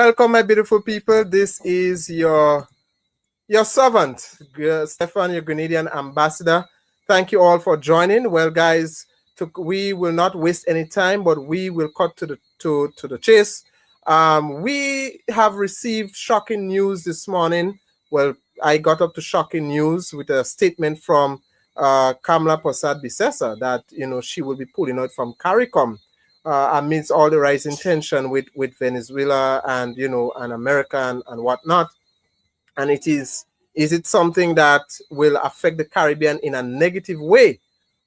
Welcome, my beautiful people. This is your servant, Stefan, your Grenadian ambassador. Thank you all for joining. Well, guys, we will not waste any time, but we will cut to the chase. We have received shocking news this morning. Well, I got up to shocking news with a statement from Kamla Perssaad that she will be pulling out from Caricom amidst all the rising tension with Venezuela and and America and whatnot. And is it something that will affect the Caribbean in a negative way?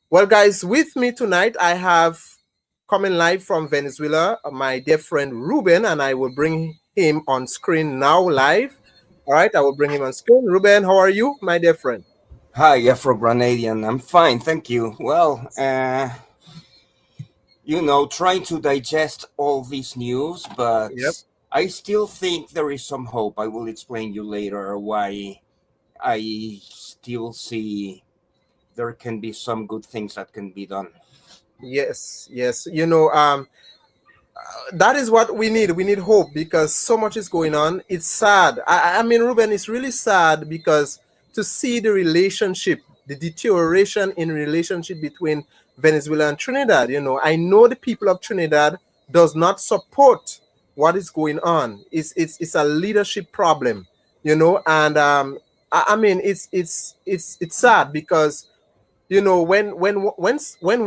Well, guys, with me tonight I have coming live from Venezuela my dear friend Ruben, and I will bring him on screen now live. All right, I will bring him on screen. Ruben, how are you, my dear friend? Hi, Afro-Grenadian. I'm fine, thank you. Well, trying to digest all this news, but Yep. I still think there is some hope. I will explain you later why I still see there can be some good things that can be done. Yes, yes. That is what we need. We need hope because so much is going on. It's sad. I mean, Ruben, it's really sad because to see the relationship, the deterioration in relationship between Venezuela and Trinidad. I know the people of Trinidad does not support what is going on. It's a leadership problem, and I mean, it's sad because when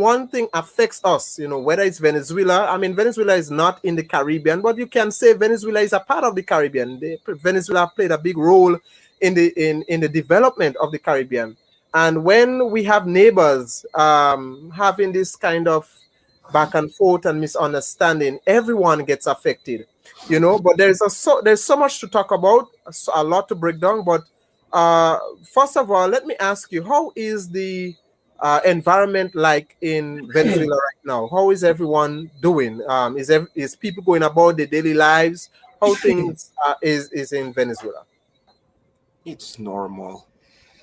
one thing affects us, whether it's Venezuela. I mean, Venezuela is not in the Caribbean, but you can say Venezuela is a part of the Caribbean. Venezuela played a big role in the development of the Caribbean. And when we have neighbors having this kind of back and forth and misunderstanding, everyone gets affected. But there's so much to talk about, a lot to break down. But first of all, let me ask you, how is the environment like in Venezuela right now? How is everyone doing? Is people going about their daily lives? How things is in Venezuela? It's normal.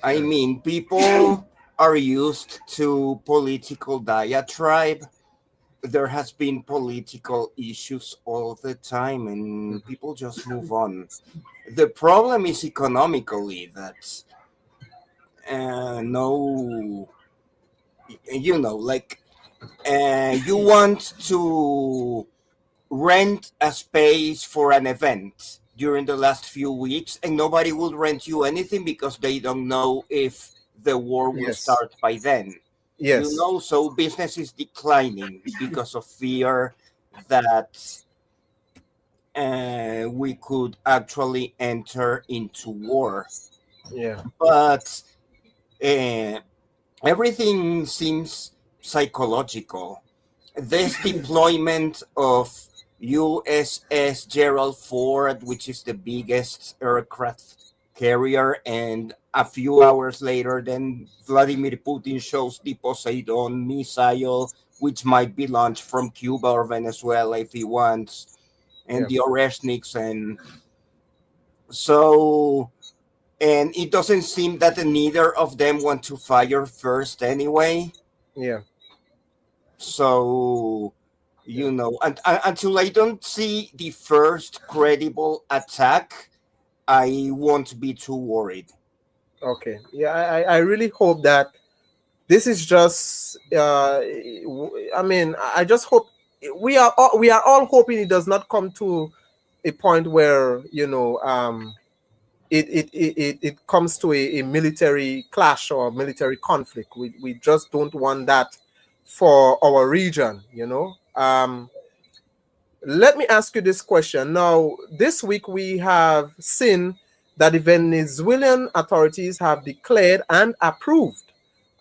I mean, people are used to political diatribe. There has been political issues all the time, and people just move on. The problem is economically that no, like you want to rent a space for an event during the last few weeks, and nobody will rent you anything because they don't know if the war will Yes. start by then. Yes. So business is declining because of fear that we could actually enter into war. Yeah. But uh, everything seems psychological. This deployment of USS Gerald Ford, which is the biggest aircraft carrier, and a few hours later, then Vladimir Putin shows the Poseidon missile, which might be launched from Cuba or Venezuela if he wants, and Yeah. the Oreshniks, and so. And it doesn't seem that neither of them want to fire first anyway. Yeah. So, Yeah. until I don't see the first credible attack, I won't be too worried. Okay. Yeah. I really hope that this is just. I mean, I just hope we are all hoping it does not come to a point where it comes to a military clash or military conflict. We just don't want that for our region. Let me ask you this question. Now, this week we have seen that the Venezuelan authorities have declared and approved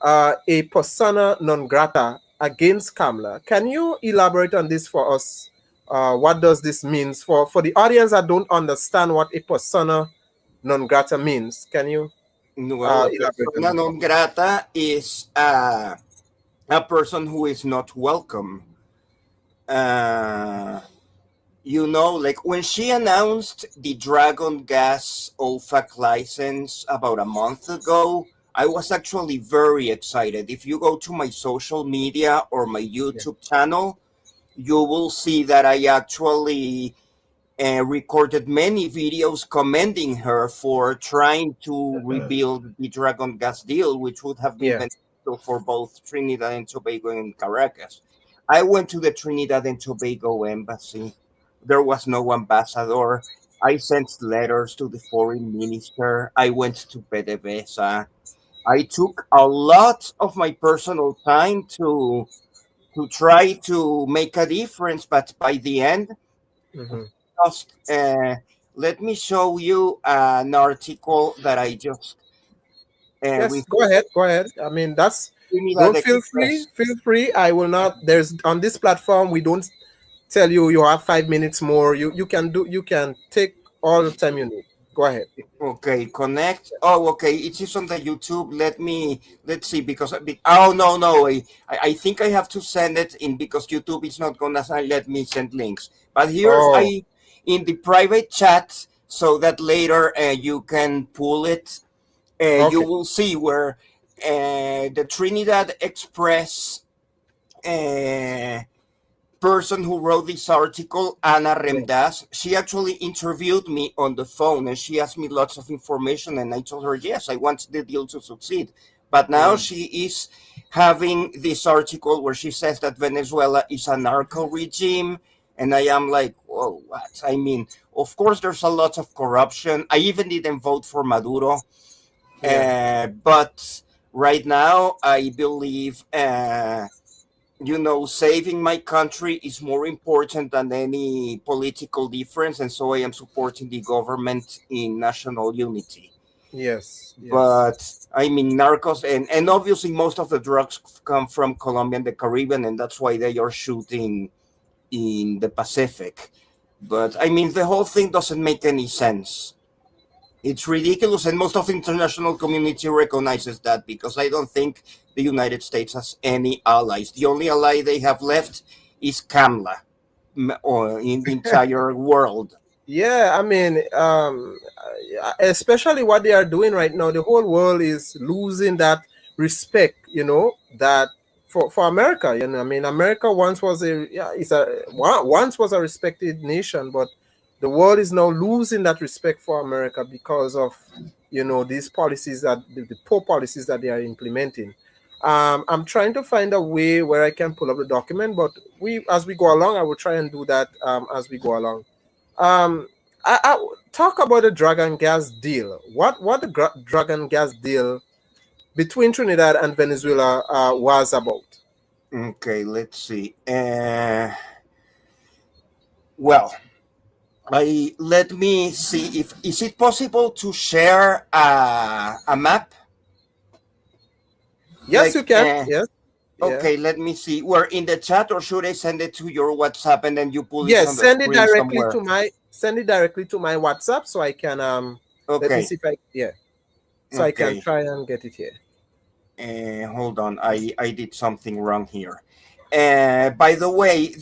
a persona non grata against Kamla. Can you elaborate on this for us? What does this mean for the audience that don't understand what a persona non grata means? Can you Well, a elaborate on persona this? non grata is a person who is not welcome. Uh, like when she announced the Dragon Gas OFAC license about a month ago, I was actually very excited. If you go to my social media or my Yeah. YouTube channel, you will see that I actually recorded many videos commending her for trying to rebuild the Dragon gas deal, which would have been Yeah. beneficial for both Trinidad and Tobago and Caracas. I went to the Trinidad and Tobago embassy. There was no ambassador. I sent letters to the foreign minister. I went to PDVSA. I took a lot of my personal time to try to make a difference, but by the end, Hmm. just let me show you an article that I just Yes, with go ahead. Go ahead. I mean, that's Trinidad don't feel free. Express. Feel free. I will not. There's on this platform. We don't tell you you have 5 minutes more. You can do. You can take all the time you need. Go ahead. Okay, connect. Oh, okay. It is on the YouTube. Let's see because oh no, I think I have to send it in because YouTube is not gonna let me send links. But here's Oh, I in the private chat so that later you can pull it. You okay. will see where the Trinidad Express uh, person who wrote this article, Ana Yeah. Remdas, she actually interviewed me on the phone and she asked me lots of information. And I told her, yes, I want the deal to succeed. But now Mm. she is having this article where she says that Venezuela is a narco regime. And I am like, whoa, what? I mean, of course, there's a lot of corruption. I even didn't vote for Maduro. Yeah. But right now, I believe saving my country is more important than any political difference, and so I am supporting the government in national unity. Yes. Yes. But I mean, narcos, and obviously most of the drugs come from Colombia and the Caribbean, and that's why they are shooting in the Pacific. But I mean, the whole thing doesn't make any sense. It's ridiculous, and most of the international community recognizes that because I don't think the United States has any allies. The only ally they have left is Kamla, or in the entire world. Yeah, I mean, especially what they are doing right now, the whole world is losing that respect, that for America. I mean, America once was once was a respected nation, but the world is now losing that respect for America because of these policies that the poor policies that they are implementing. I'm trying to find a way where I can pull up the document, but as we go along, I will try and do that as we go along. um, I talk about the drug and gas deal. What the drug and gas deal between Trinidad and Venezuela was about? Okay, let's see. Well, I let me see if is it possible to share a map Yes, you like can. Yes, yeah, okay, let me see. We're in the chat, or should I send it to your WhatsApp and then you pull it yes. on the screen somewhere? Send it directly to my WhatsApp so I can let me Okay, see if I yeah, so I can okay. try and get it here. Hold on, I did something wrong here. By the way,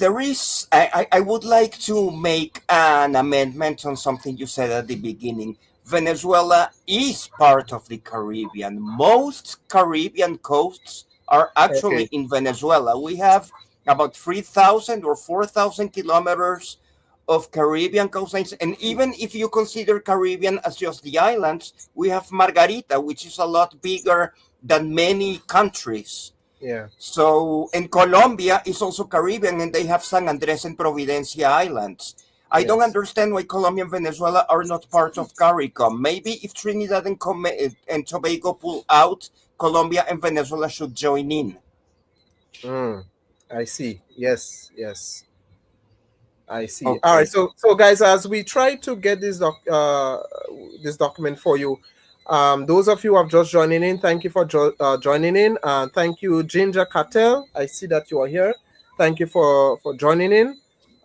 I would like to make an amendment on something you said at the beginning. Venezuela is part of the Caribbean. Most Caribbean coasts are actually Okay. in Venezuela. We have about 3,000 or 4,000 kilometers of Caribbean coastlines. And even if you consider Caribbean as just the islands, we have Margarita, which is a lot bigger than many countries. Yeah. So, and Colombia is also Caribbean, and they have San Andres and Providencia Islands. I don't Yes. understand why Colombia and Venezuela are not part of Caricom. Maybe if Trinidad and Tobago pull out, Colombia and Venezuela should join in. Mm, I see. Yes. Yes. I see. All right. Okay. So guys, as we try to get this document for you, those of you who have just joining in, thank you for joining in. Thank you, Ginger Cartel. I see that you are here. Thank you for joining in.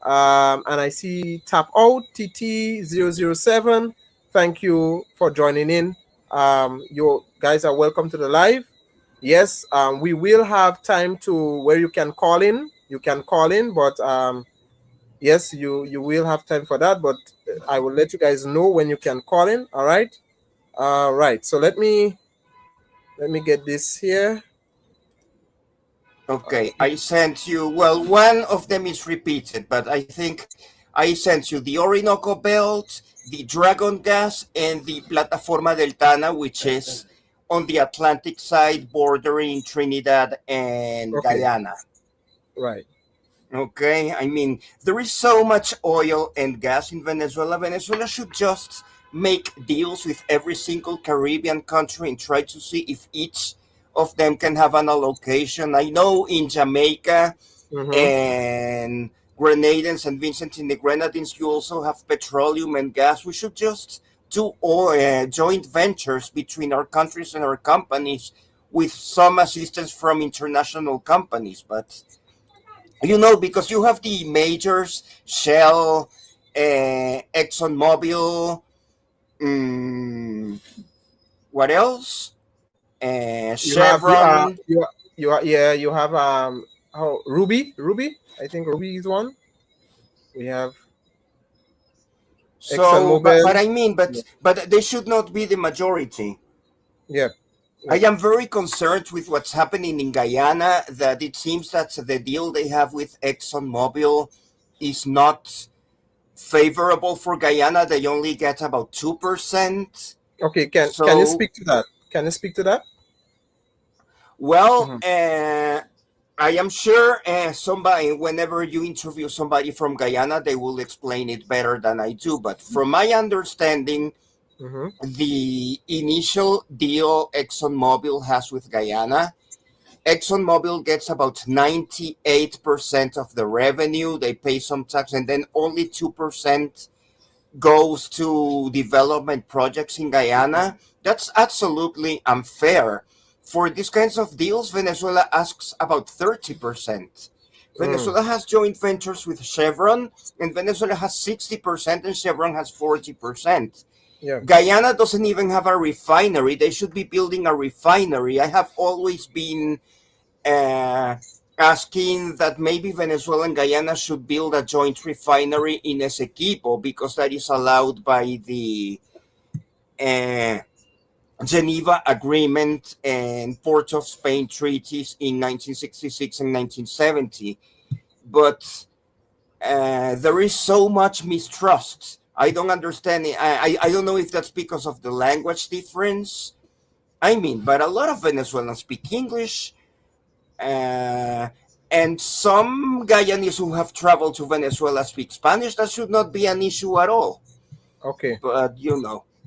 And I see Tap Out TT007. Thank you for joining in. You guys are welcome to the live. Yes, we will have time to where you can call in. You can call in, but yes, you will have time for that, but I will let you guys know when you can call in. All right, so let me get this here. Okay, I sent you. Well, one of them is repeated, but I think I sent you the Orinoco Belt, the Dragon Gas, and the Plataforma del Tana, which is on the Atlantic side bordering Trinidad and Okay. Guyana. Right. Okay, I mean, there is so much oil and gas in Venezuela. Venezuela should just make deals with every single Caribbean country and try to see if each of them can have an allocation. I know in Jamaica Mm-hmm. and Grenada and St. Vincent in the Grenadines, you also have petroleum and gas. We should just do all, joint ventures between our countries and our companies with some assistance from international companies. But because you have the majors, Shell, ExxonMobil, mm, what else? You have Chevron. yeah, you have Ruby. I think Ruby is one. We have So, but ExxonMobil. I mean, Yeah. but they should not be the majority. Yeah. I Yeah. am very concerned with what's happening in Guyana. That it seems that the deal they have with ExxonMobil is not favorable for Guyana. They only get about 2%. Okay, can you So, speak to that? Can you speak to that? well, Hmm. I am sure somebody, whenever you interview somebody from Guyana, they will explain it better than I do. But from my understanding, Hmm. the initial deal ExxonMobil has with Guyana, ExxonMobil gets about 98% of the revenue. They pay some tax, and then only 2% goes to development projects in Guyana. That's absolutely unfair. For these kinds of deals, Venezuela asks about 30%. Mm. Venezuela has joint ventures with Chevron, and Venezuela has 60%, and Chevron has 40%. Yeah. Guyana doesn't even have a refinery. They should be building a refinery. I have always been uh, asking that maybe Venezuela and Guyana should build a joint refinery in Essequibo because that is allowed by the uh, Geneva Agreement and Port of Spain treaties in 1966 and 1970. But there is so much mistrust. I don't understand it. I don't know if that's because of the language difference. I mean, but a lot of Venezuelans speak English. Uh, and some Guyanese who have traveled to Venezuela speak Spanish. That should not be an issue at all. Okay. But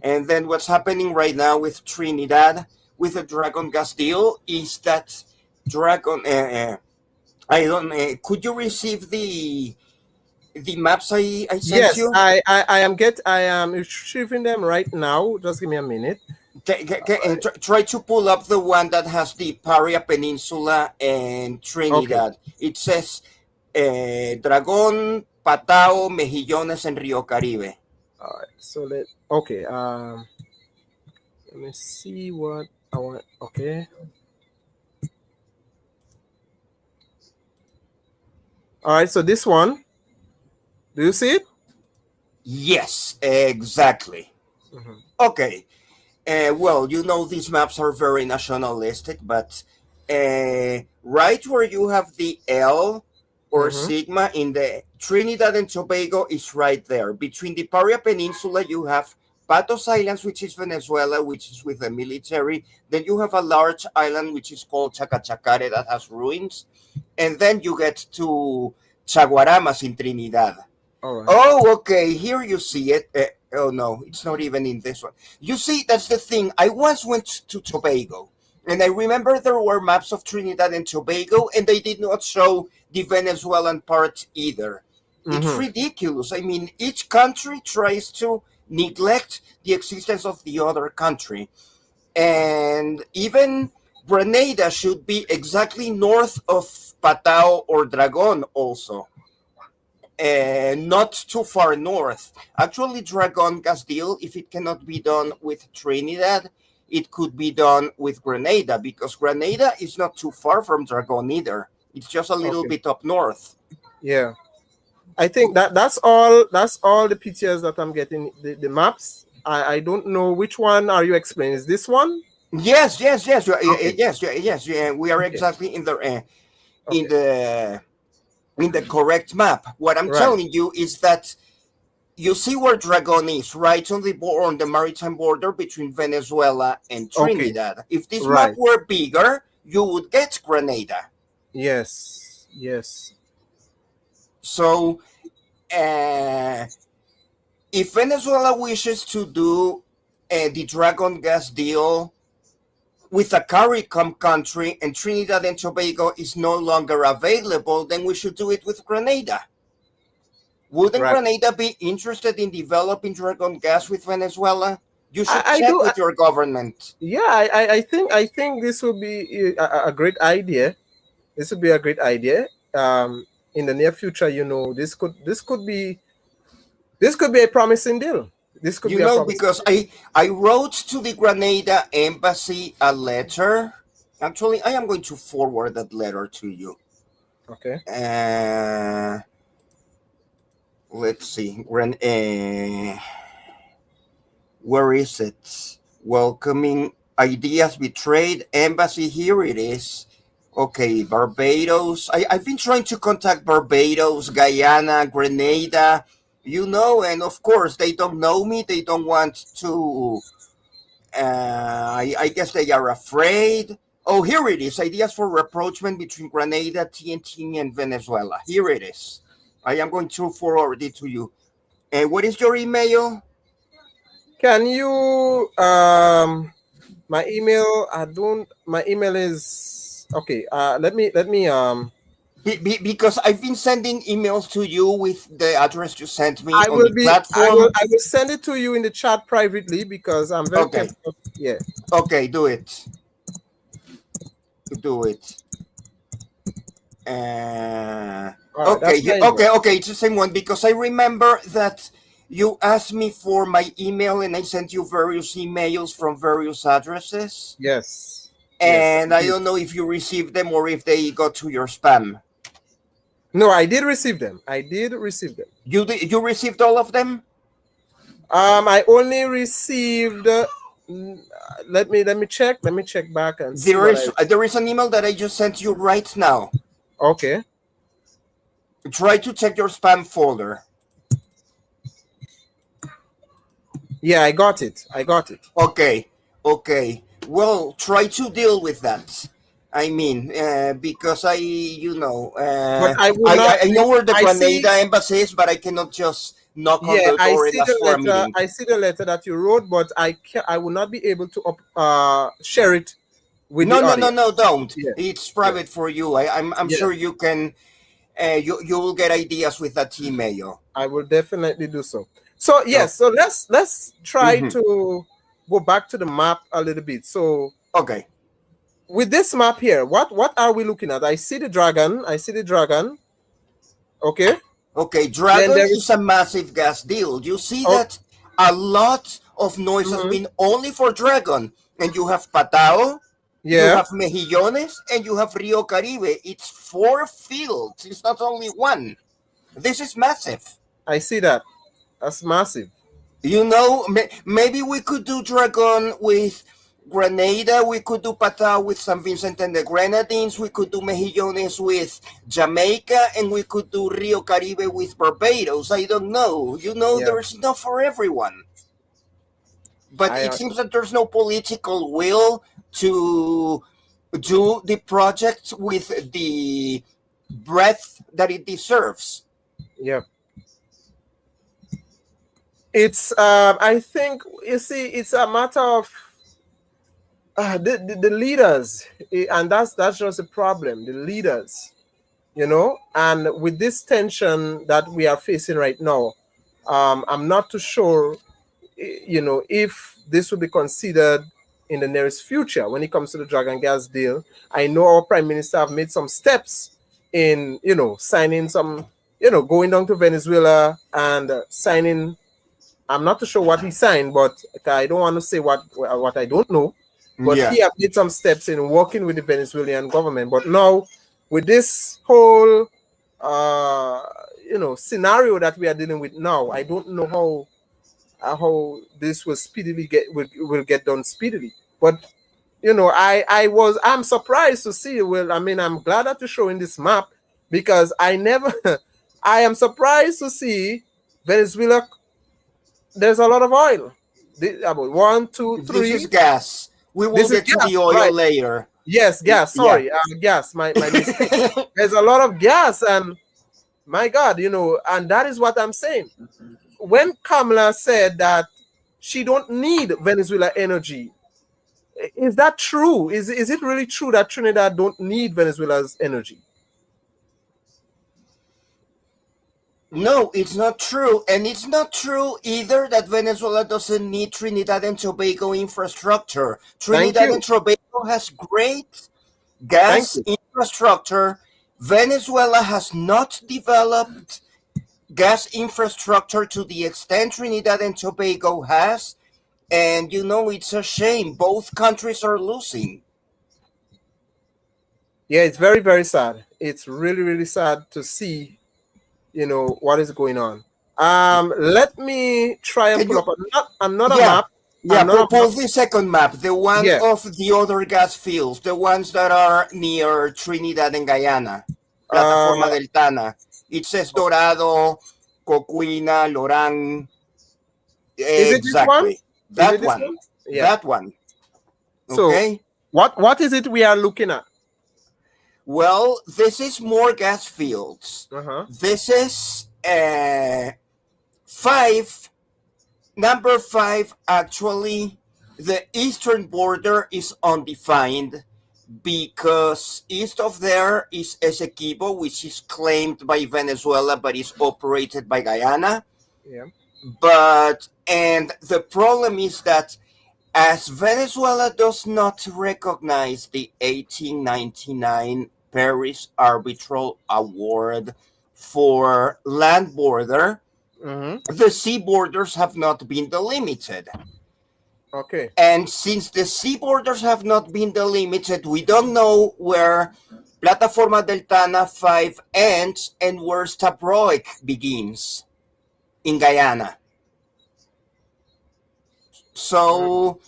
and then what's happening right now with Trinidad with the Dragon Gas deal is that Dragon. I don't. Could you receive the maps I sent Yes, you? I am retrieving them right now. Just give me a minute. Try to pull up the one that has the Paria Peninsula and Okay. Trinidad. It says Dragón, Patao, Mejillones, and Rio Caribe. All right. Okay. Let me see what I want. Okay. All right. So this one, do you see it? Yes, exactly. Hmm. Okay. Well, these maps are very nationalistic, but right where you have the L or Hmm. sigma in the Trinidad and Tobago is right there. Between the Paria Peninsula, you have Patos Islands, which is Venezuela, which is with the military. Then you have a large island, which is called Chacachacare, that has ruins. And then you get to Chaguaramas in Trinidad. All right. Oh, okay. Here you see it. Oh no, it's not even in this one. You see, that's the thing. I once went to Tobago, and I remember there were maps of Trinidad and Tobago, and they did not show the Venezuelan part either. It's Hmm. ridiculous. I mean, each country tries to neglect the existence of the other country, and even Grenada should be exactly north of Patao or Dragon also, not too far north. Actually, Dragon Castile, if it cannot be done with Trinidad, it could be done with Grenada because Grenada is not too far from Dragon either. It's just a little Okay. bit up north. Yeah. I think that's all. That's all the pictures that I'm getting. The maps. I don't know which one are you explaining. Is this one? Yes, yes, yes, Okay. yes, yes. We are Okay. exactly in the in Okay. the in the correct map. What I'm Right. telling you is that you see where Dragon is, right on the maritime border between Venezuela and Okay. Trinidad. If this map Right. were bigger, you would get Grenada. Yes. Yes. So, uh, if Venezuela wishes to do the Dragon gas deal with a Caricom country and Trinidad and Tobago is no longer available, then we should do it with Grenada. Wouldn't Right. Grenada be interested in developing Dragon gas with Venezuela? You should I check do. with your government. Yeah. I think this would be a great idea. This would be a great idea. In the near future, this could be a promising deal. This could You be a know, promising because I wrote to the Grenada embassy a letter. Actually, I am going to forward that letter to you. deal. Okay. Let's see. Where is it? Welcoming ideas betrayed embassy. Here it is. Okay, Barbados. I've been trying to contact Barbados, Guyana, Grenada, and of course they don't know me. They don't want to. I guess they are afraid. Oh, here it is. Ideas for rapprochement between Grenada, TNT, and Venezuela. Here it is. I am going to forward it to you. And what is your email? Can you my email? I don't. My email is okay. Let me. Because I've been sending emails to you with the address you sent me I on will the be. platform. I will send it to you in the chat privately because I'm very Okay, careful. Yeah. okay, do it. Do it. All right. That's my email. Okay. It's the same one because I remember that you asked me for my email and I sent you various emails from various addresses. Yes. Yes. I And I did. don't know if you received them or if they got to your spam. No, I did receive them. I did receive them. You received all of them? I only received. Let me check. Let me check back and see what I. There is an email that I just sent you right now. Okay. Try to check your spam folder. Yeah, I got it. I got it. Okay. Well, try to deal with that. I mean, because But I will not. I know where the I see. Grenada embassy is, but I cannot just knock on Yeah, the I door and see ask the for a letter. meeting. I see the letter that you wrote, but I will not be able to share it with the audience. No, don't. Yeah. It's Yeah. private for you. I'm Yeah. sure you can. You will get ideas with that email. I will definitely do so. So Oh, yes. So let's try mhm. to go back to the map a little bit. So Okay. with this map here, what are we looking at? I see the dragon. I see the dragon. Okay. Okay, Then Dragon there is is a massive gas deal. You see oh that a lot of noise has mhm. been only for Dragon. And you have Patao, you Yeah, have Mejillones, and you have Rio Caribe. It's 4 fields. It's not only one. This is massive. I see that. That's massive. Maybe we could do Dragon with Grenada. We could do Patao with San Vincent and the Grenadines. We could do Mejillones with Jamaica. And we could do Rio Caribe with Barbados. I don't know. Yeah. There's enough for everyone. But I it seems that there's no political will to do the project with the breadth that it deserves. yeah. It's I think you see it's a matter of the leaders, and that's just a problem. The leaders, and with this tension that we are facing right now, I'm not too sure, if this will be considered in the nearest future when it comes to the dragon gas deal. I know our prime minister have made some steps in, signing some, going down to Venezuela and signing. I'm not too sure what he signed, but I don't want to say what I don't know. But Yeah. he have made some steps in working with the Venezuelan government. But now, with this whole, uh, scenario that we are dealing with now, I don't know how this will speedily will get done speedily. But I'm surprised to see. Well, I mean, I'm glad that you're showing this map because I never, I am surprised to see Venezuela. There's a lot of oil. About one, two, This is three. gas. We will This is get to gas, the oil right? later. Yes, gas. Yeah. Sorry, gas. My mistake. There's a lot of gas, and my God, and that is what I'm saying. When Kamla said that she don't need Venezuela energy, is that true? Is it really true that Trinidad don't need Venezuela's energy? No, it's not true. And it's not true either that Venezuela doesn't need Trinidad and Tobago infrastructure. Thank Trinidad you. and Tobago has great Thank gas you. infrastructure. Venezuela has not developed gas infrastructure to the extent Trinidad and Tobago has. And it's a shame. Both countries are losing. Yeah, it's very, very sad. It's really, really sad to see, what is going on. Let me try and Can pull you? up another Yeah, map. yeah. Another Pull map. the second map, the one Yeah. of the other gas fields, the ones that are near Trinidad and Guyana, Plataforma Uh, del Tana. It says Dorado, Cocuina, Lorán. is it this one? Exactly. Is That it this one. one? Yeah. That one. So, Okay. what is it we are looking at? Well, this is more gas fields. Uh-huh. This is five. Number five, actually, the eastern border is undefined because east of there is Essequibo, which is claimed by Venezuela but is operated by Guyana. Yeah. And the problem is that as Venezuela does not recognize the 1899 Paris Arbitral Award for land border, Mm-hmm. the sea borders have not been delimited. Okay. And since the sea borders have not been delimited, we don't know where Plataforma del Tana 5 ends and where Stabroek begins in Guyana. So,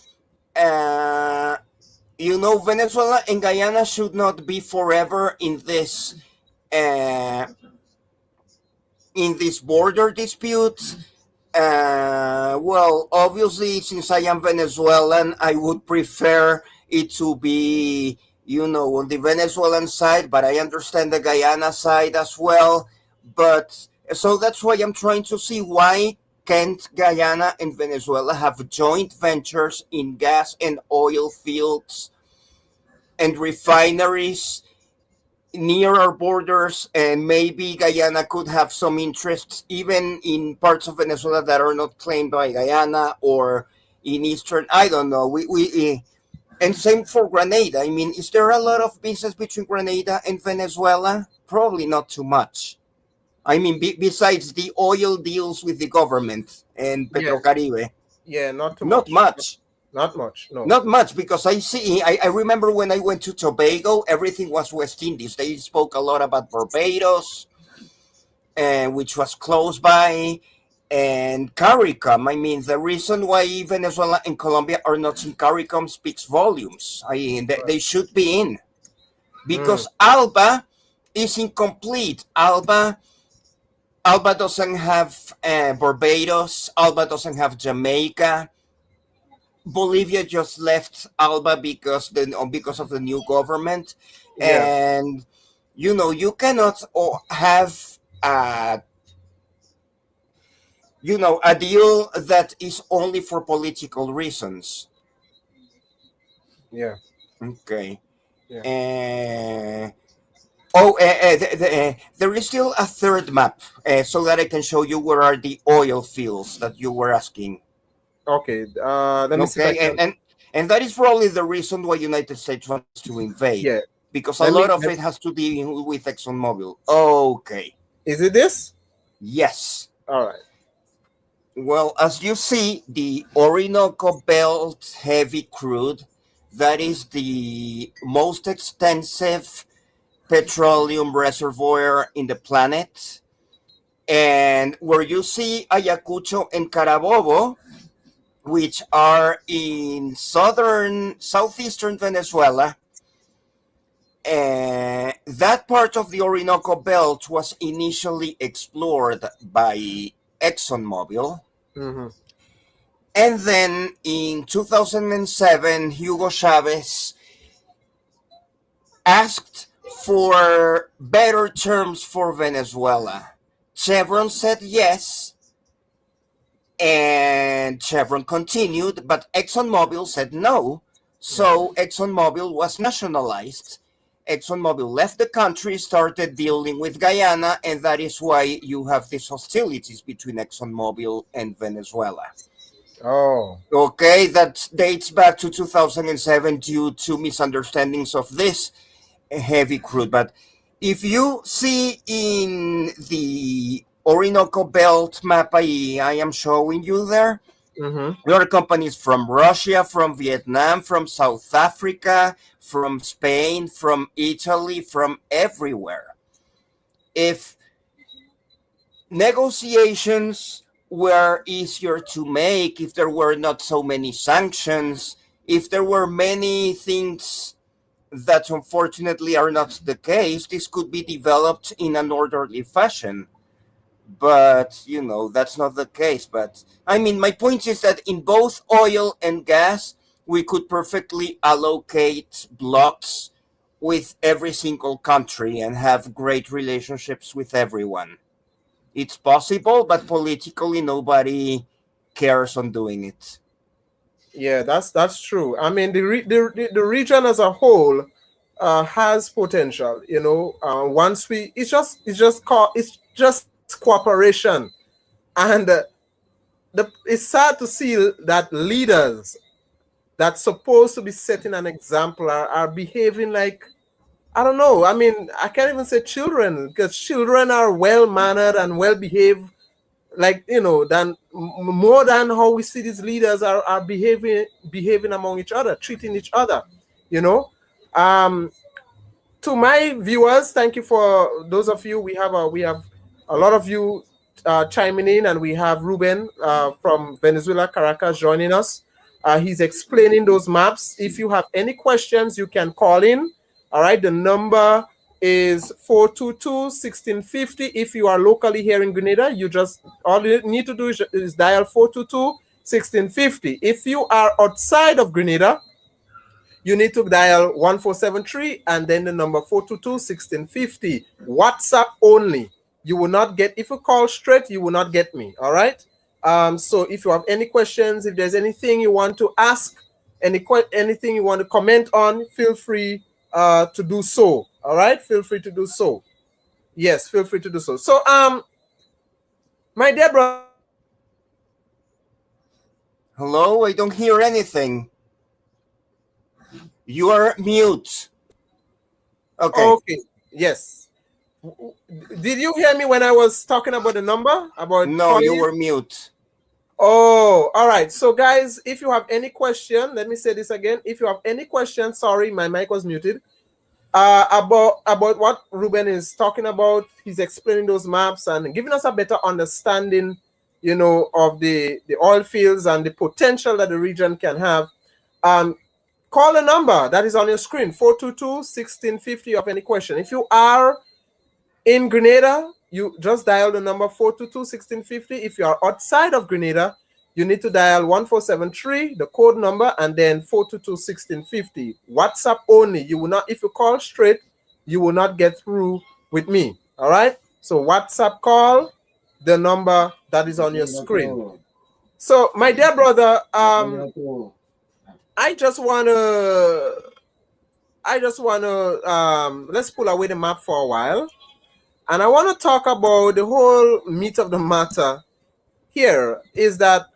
uh, Venezuela and Guyana should not be forever uh, in this border dispute. Well, obviously, since I am Venezuelan, I would prefer it to be, on the Venezuelan side, but I understand the Guyana side as well. But so that's why I'm trying to see why can't Guyana and Venezuela have joint ventures in gas and oil fields and refineries near our borders, and maybe Guyana could have some interests even in parts of Venezuela that are not claimed by Guyana or in eastern. I don't know. And same for Grenada. I mean, is there a lot of business between Grenada and Venezuela? Probably not too much. I mean, besides the oil deals with the government and Yeah. Petrocaribe, Yeah. Not too not much. much. Not much. No. Not much, because I remember when I went to Tobago, everything was West Indies. They spoke a lot about Barbados, which was close by, and Caricom. I mean, the reason why Venezuela and Colombia are not in Caricom speaks volumes. I mean, they should be in, Mm. because Alba is incomplete. Alba doesn't have Barbados. Alba doesn't have Jamaica. Bolivia just left Alba because of the new government, Yeah. and you cannot have a deal that is only for political reasons. Yeah. Okay. Yeah. There is still a third map, so that I can show you where are the oil fields that you were asking. Okay. Let me see if I Okay, can. and that is probably the reason why United States wants to invade, Yeah. because a Let me. lot of it has to do with ExxonMobil. Okay, Is it this? yes. All right. Well, as you see, the Orinoco Belt heavy crude, that is the most extensive petroleum reservoir in the planet. And where you see Ayacucho and Carabobo, which are in southeastern Venezuela, That part of the Orinoco Belt was initially explored by ExxonMobil. Mm-hmm. And then in 2007, Hugo Chavez asked for better terms for Venezuela. Chevron said yes, and Chevron continued, but ExxonMobil said no. So ExxonMobil was nationalized. ExxonMobil left the country, started dealing with Guyana, and that is why you have these hostilities between ExxonMobil and Venezuela. Oh. Okay, that dates back to 2007 due to misunderstandings of this heavy crude. But if you see in the Orinoco Belt map I am showing you there, Mm-hmm. there are companies from Russia, from Vietnam, from South Africa, from Spain, from Italy, from everywhere. If negotiations were easier to make, if there were not so many sanctions, if there were many things that unfortunately are not the case, this could be developed in an orderly fashion. But, that's not the case. But, I mean, my point is that in both oil and gas, we could perfectly allocate blocks with every single country and have great relationships with everyone. It's possible, but politically, nobody cares on doing it. Yeah, that's true. I mean, the region as a whole has potential. Once it's just cooperation, and it's sad to see that leaders that's supposed to be setting an example are behaving like, I don't know. I mean, I can't even say children, because children are well mannered and well behaved, like, than more than how we see these leaders are behaving among each other, treating each other. You know, um, to my viewers, thank you for those of you. We have a lot of you chiming in, and we have Ruben from Venezuela, Caracas, joining us. He's explaining those maps. If you have any questions, you can call in. All right, the number is 422-1650. If you are locally here in Grenada, you just all you need to do is dial 422-1650. If you are outside of Grenada, you need to dial 1473 and then the number 422-1650. WhatsApp only. You will not get, if you call straight, you will not get me. All right. So if you have any questions, if there's anything you want to ask, anything you want to comment on, feel free to do so. All right. Feel free to do so. Yes, feel free to do so. So, my dear brother, Hello, I don't hear anything. You are mute. Okay. okay, yes. Did you hear me when I was talking about the number, about No, you calling? were mute. Oh, all right. So, guys, if you have any question, let me say this again. If you have any question, sorry, my mic was muted. About what Ruben is talking about, he's explaining those maps and giving us a better understanding, of the oil fields and the potential that the region can have. Um, Call the number that is on your screen, 422-1650. Of any question. If you are in Grenada, you just dial the number 422-1650. If you are outside of Grenada, you need to dial 1473, the code number, and then 422-1650. WhatsApp only. You will not, if you call straight, you will not get through with me. All right? So WhatsApp call the number that is on your screen. So, my dear brother, I just wanna let's pull away the map for a while. And I want to talk about the whole meat of the matter here is that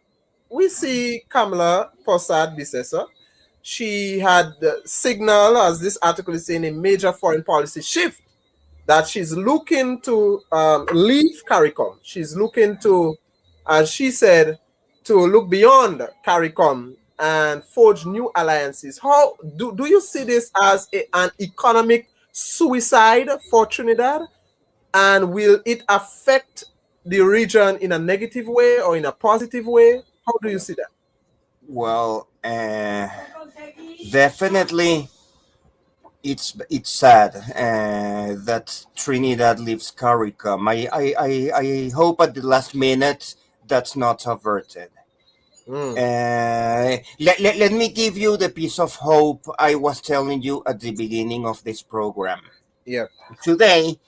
we see Kamla Perssaad Bissessa. She had signaled, as this article is saying, a major foreign policy shift, that she's looking to leave Caricom. She's looking to, as she said, to look beyond Caricom and forge new alliances. How do you see this as an economic suicide for Trinidad? And will it affect the region in a negative way or in a positive way? How do you see that? Well, definitely it's sad that Trinidad leaves Caricom. I hope at the last minute that's not averted. Mm, Let me give you the piece of hope I was telling you at the beginning of this program. yeah. Today,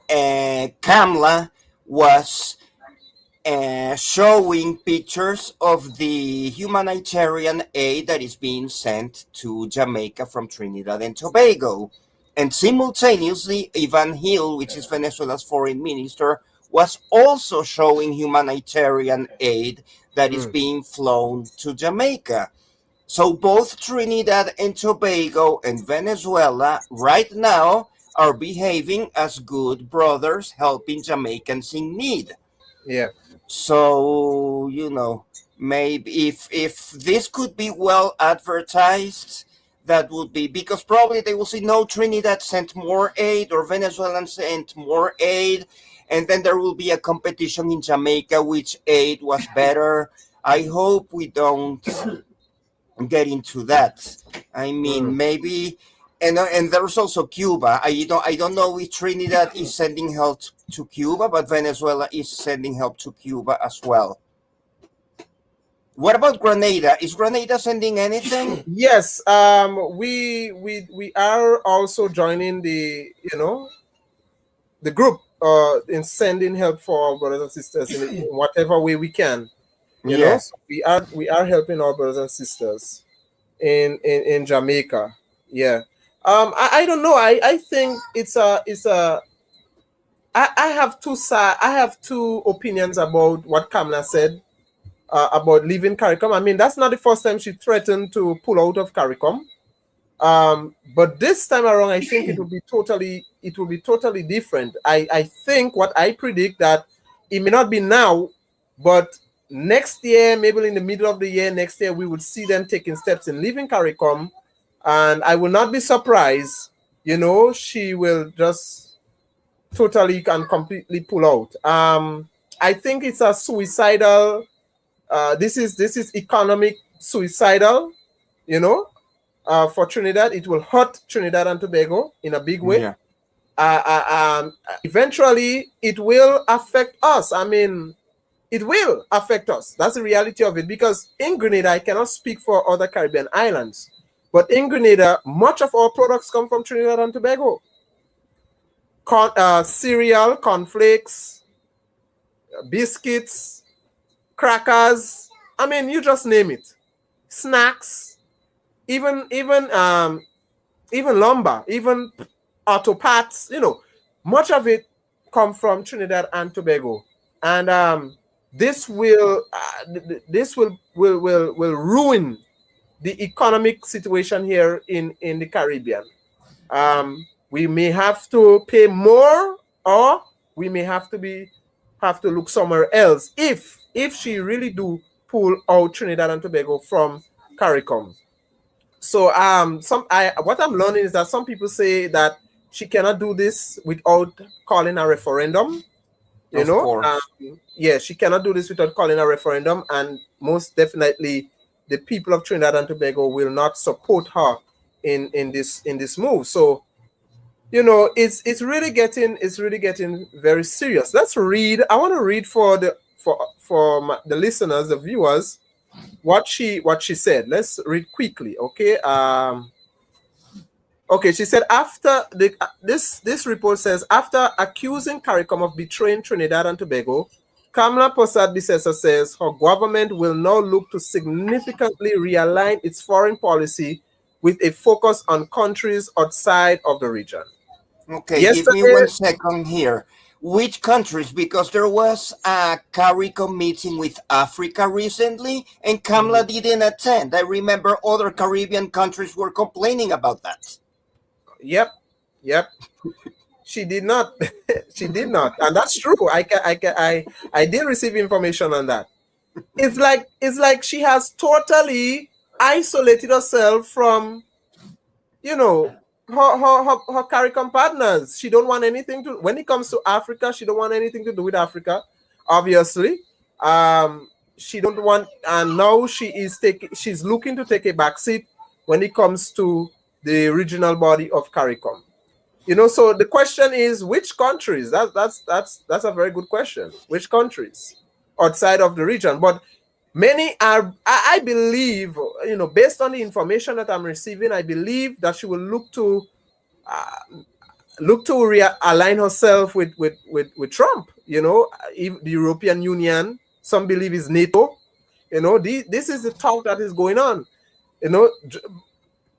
Kamla was showing pictures of the humanitarian aid that is being sent to Jamaica from Trinidad and Tobago. And simultaneously, Ivan Hill, which is Venezuela's foreign minister, was also showing humanitarian aid that is Mm, being flown to Jamaica. So both Trinidad and Tobago and Venezuela right now are behaving as good brothers helping Jamaicans in need. yeah. So, maybe if this could be well advertised, that would be, because probably they will say no, Trinidad sent more aid or Venezuelan sent more aid, and then there will be a competition in Jamaica which aid was better. I hope we don't get into that. I Mm. mean, maybe, and there's also Cuba. I don't know if Trinidad is sending help to Cuba, but Venezuela is sending help to Cuba as well. What about Grenada? Is Grenada sending anything? Yes. We are also joining the group in sending help for our brothers and sisters in whatever way we can. Yeah. So we are helping our brothers and sisters in Jamaica. Yeah. I don't know. I think I have I have two opinions about what Kamla said about leaving Caricom. I mean, that's not the first time she threatened to pull out of Caricom. But this time around, I think it will be totally different. I think what I predict that it may not be now, but next year, maybe in the middle of the year, next year, we would see them taking steps in leaving Caricom, and I will not be surprised. She will just totally and completely pull out. I think it's a suicidal. This is economic suicidal. You know, for Trinidad. It will hurt Trinidad and Tobago in a big way. Yeah. Eventually, it will affect us. I mean, it will affect us. That's the reality of it. Because in Grenada, I cannot speak for other Caribbean islands, but in Grenada, much of our products come from Trinidad and Tobago. Cereal, cornflakes, biscuits, crackers. I mean, you just name it. Snacks, even lumber, even auto parts, much of it come from Trinidad and Tobago. And this will ruin the economic situation here in the Caribbean. We may have to pay more, or we may have to look somewhere else if she really do pull out Trinidad and Tobago from Caricom. So what I'm learning is that some people say that she cannot do this without calling a referendum. You Of know, course. yeah, she cannot do this without calling a referendum, and most definitely, the people of Trinidad and Tobago will not support her in this move. So it's really getting very serious. Let's read. I want to read for the listeners, the viewers, what she said. Let's read quickly, okay? Okay, she said after this report says after accusing Caricom of betraying Trinidad and Tobago, Kamla Perssaad Bissessa says her government will now look to significantly realign its foreign policy with a focus on countries outside of the region. Okay, give me Yesterday, 1 second here. Which countries? Because there was a CARICOM meeting with Africa recently, and Kamla didn't attend. I remember other Caribbean countries were complaining about that. yep, yep, she did not, she did not, and that's true. I did receive information on that. It's like she has totally isolated herself from her CARICOM partners. She don't want anything to when it comes to Africa. She don't want anything to do with Africa. Obviously, she don't want, and now she's looking to take a back seat when it comes to the regional body of Caricom. So the question is, which countries? That's a very good question. Which countries outside of the region? But many are, I believe, based on the information that I'm receiving, I believe that she will look to realign herself with Trump. The European Union, some believe is NATO. This is the talk that is going on.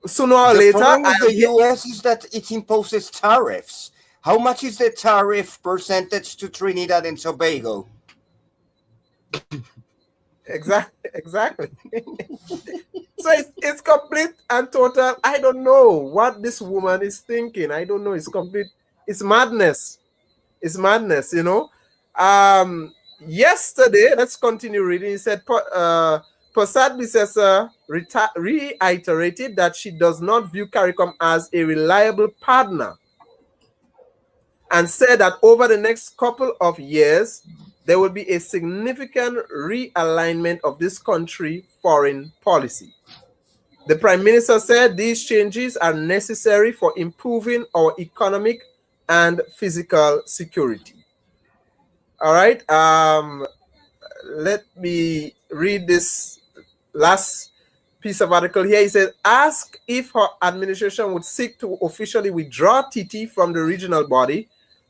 Sooner or The later, problem with the US is that it imposes tariffs. How much is the tariff percentage to Trinidad and Tobago? exactly. So it's complete and total. I don't know what this woman is thinking. I don't know. It's complete. It's madness. It's madness. Yesterday, let's continue reading. He said, Perssaad reiterated that she does not view Caricom as a reliable partner, and said that over the next couple of years, there will be a significant realignment of this country's foreign policy. The Prime Minister said these changes are necessary for improving our economic and physical security. All right. Let me read this last piece of article here. He said, ask if her administration would seek to officially withdraw TT from the regional body.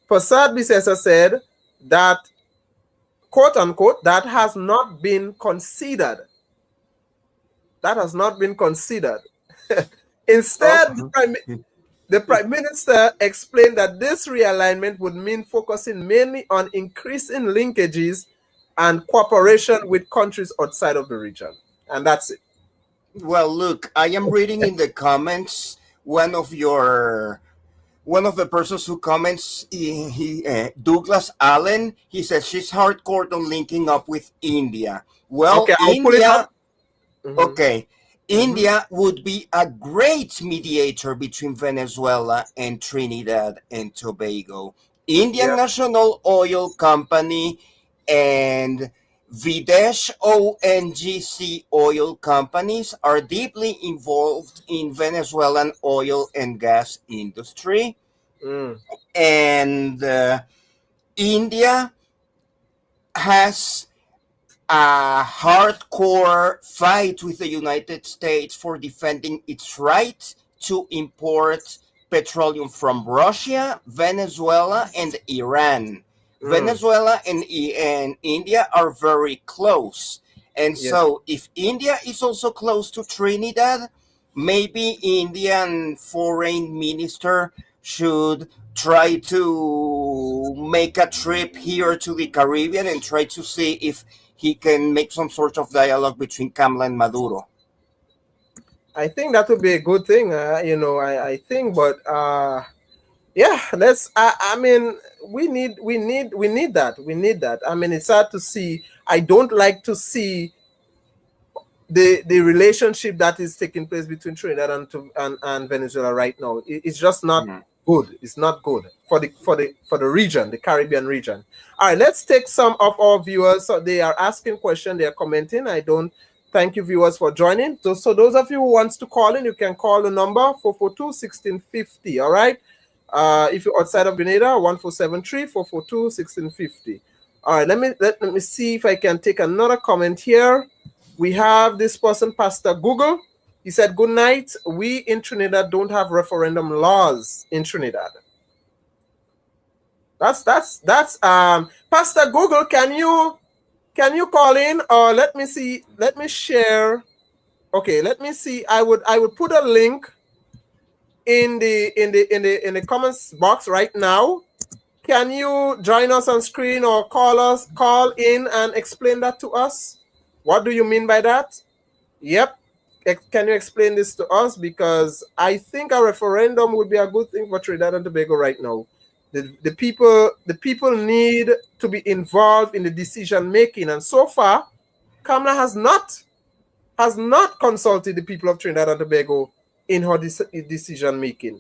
Perssaad said that, quote unquote, that has not been considered. That has not been considered. Instead, the Prime Minister explained that this realignment would mean focusing mainly on increasing linkages and cooperation with countries outside of the region. And that's it. Well, look, I am reading in the comments one of the persons who comments, Douglas Allen. He says she's hardcore on linking up with India. Well, Okay, I'll pull it India. up. Okay. India would be a great mediator between Venezuela and Trinidad and Tobago. Indian National Oil Company and Videsh ONGC oil companies are deeply involved in Venezuelan oil and gas industry. And India has a hardcore fight with the United States for defending its right to import petroleum from Russia, Venezuela, and Iran. Venezuela and India are very close. And so if India is also close to Trinidad, maybe Indian foreign minister should try to make a trip here to the Caribbean and try to see if he can make some sort of dialogue between Kamla and Maduro. I think that would be a good thing, I think, but yeah, let's. I mean, we need that. We need that. I mean, it's hard to see. I don't like to see the relationship that is taking place between Trinidad and Venezuela right now. It's just not good. It's not good for the region, the Caribbean region. All right, let's take some of our viewers. So they are asking questions, they are commenting. I don't thank you, viewers, for joining. So those of you who wants to call in, you can call the number 442-1650. All right. If you're outside of Grenada, 1473-442-1650. All right, let me see if I can take another comment here. We have this person, Pastor Google. He said, good night. We in Trinidad don't have referendum laws in Trinidad. That's Pastor Google, can you call in, or let me see, let me share. Okay, let me see. I would put a link in the comments box right now. Can you join us on screen or call in and explain that to us? What do you mean by that? Yep. Can you explain this to us? Because I think a referendum would be a good thing for Trinidad and Tobago right now. The people need to be involved in the decision making, and so far, Kamla has not consulted the people of Trinidad and Tobago in her decision making.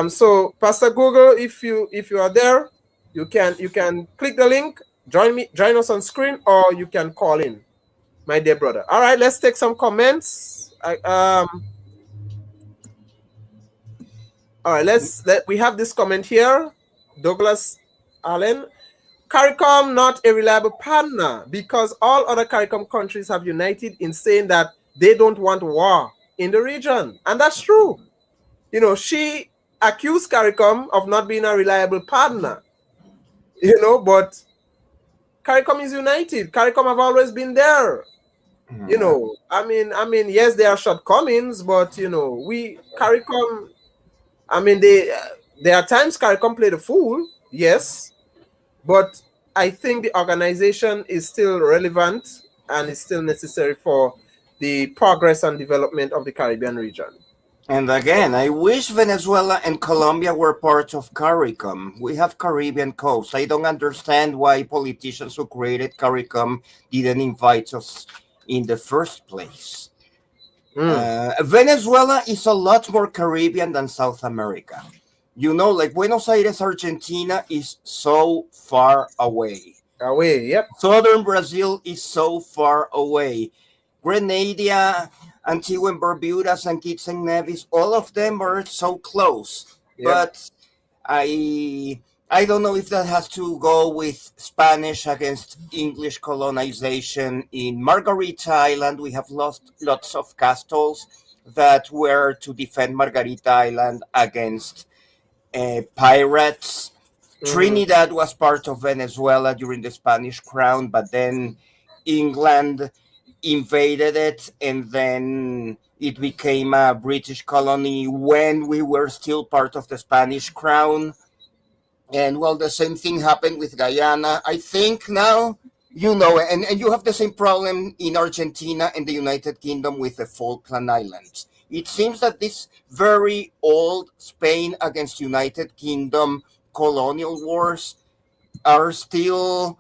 So Pastor Google, if you are there, you can click the link, join us on screen, or you can call in, my dear brother. All right, let's take some comments. All right, we have this comment here. Douglas Allen. Caricom not a reliable partner because all other Caricom countries have united in saying that they don't want war in the region. And that's true. She accused Caricom of not being a reliable partner, but Caricom is united. Caricom have always been there. Yes, there are shortcomings, but we Caricom. There are times Caricom play the fool, yes, but I think the organization is still relevant and is still necessary for the progress and development of the Caribbean region. And again, I wish Venezuela and Colombia were part of CARICOM. We have Caribbean coast. I don't understand why politicians who created CARICOM didn't invite us in the first place. Venezuela is a lot more Caribbean than South America. Like Buenos Aires, Argentina is so far away. Yep. Southern Brazil is so far away. Grenada, Antigua and Barbuda, and Kitts and Nevis, all of them are so close. Yep. But I don't know if that has to go with Spanish against English colonization. In Margarita Island, we have lost lots of castles that were to defend Margarita Island against pirates. Trinidad was part of Venezuela during the Spanish crown, but then England invaded it, and then it became a British colony when we were still part of the Spanish crown. And well, the same thing happened with Guyana. I think now, and you have the same problem in Argentina and the United Kingdom with the Falkland Islands. It seems that this very old Spain against United Kingdom colonial wars are still